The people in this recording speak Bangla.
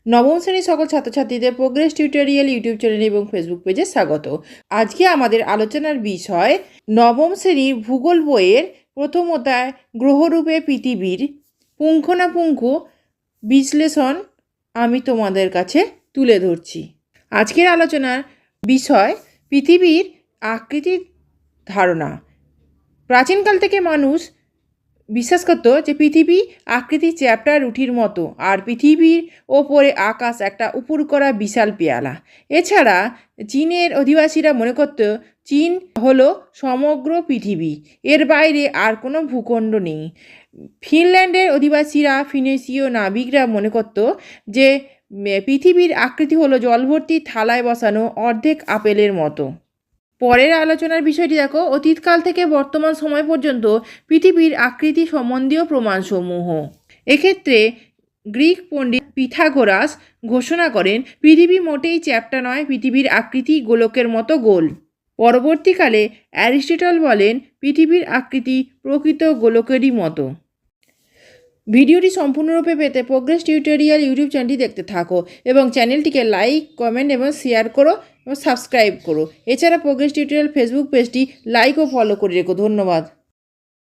নবম শ্রেণীর সকল ছাত্রছাত্রীদের প্রোগ্রেস টিউটোরিয়াল ইউটিউব চ্যানেল এবং ফেসবুক পেজে স্বাগত। আজকে আমাদের আলোচনার বিষয় নবম শ্রেণীর ভূগোল বইয়ের প্রথম অধ্যায় গ্রহরূপে পৃথিবীর পুঙ্খানুপুঙ্খ বিশ্লেষণ আমি তোমাদের কাছে তুলে ধরছি। আজকের আলোচনার বিষয় পৃথিবীর আকৃতির ধারণা। প্রাচীনকাল থেকে মানুষ বিশ্বাস করত যে পৃথিবী আকৃতি চ্যাপ্টার রুটির মতো, আর পৃথিবীর ওপরে আকাশ একটা উপর করা বিশাল পেয়ালা। এছাড়া চীনের অধিবাসীরা মনে করত চীন হলো সমগ্র পৃথিবী, এর বাইরে আর কোনো ভূখণ্ড নেই। ফিনল্যান্ডের অধিবাসীরা ফিনিশীয় নাবিকরা মনে করত যে পৃথিবীর আকৃতি হলো জলভর্তি থালায় বসানো অর্ধেক আপেলের মতো। পরের আলোচনার বিষয়টি দেখো, অতীতকাল থেকে বর্তমান সময় পর্যন্ত পৃথিবীর আকৃতি সম্বন্ধীয় প্রমাণসমূহ। এক্ষেত্রে গ্রিক পণ্ডিত পিথাগোরাস ঘোষণা করেন পৃথিবী মোটেই চ্যাপ্টা নয়, পৃথিবীর আকৃতি গোলকের মতো গোল। পরবর্তীকালে অ্যারিস্টটল বলেন পৃথিবীর আকৃতি প্রকৃত গোলকেরই মতো। ভিডিওটি সম্পূর্ণরূপে পেতে প্রোগ্রেস টিউটোরিয়াল ইউটিউব চ্যানেলটি দেখতে থাকো এবং চ্যানেলটিকে লাইক, কমেন্ট এবং শেয়ার করো এবং সাবস্ক্রাইব করো। এছাড়া প্রোগ্রেস টিউটোরিয়াল ফেসবুক পেজটি লাইক ও ফলো করে রেখো। ধন্যবাদ।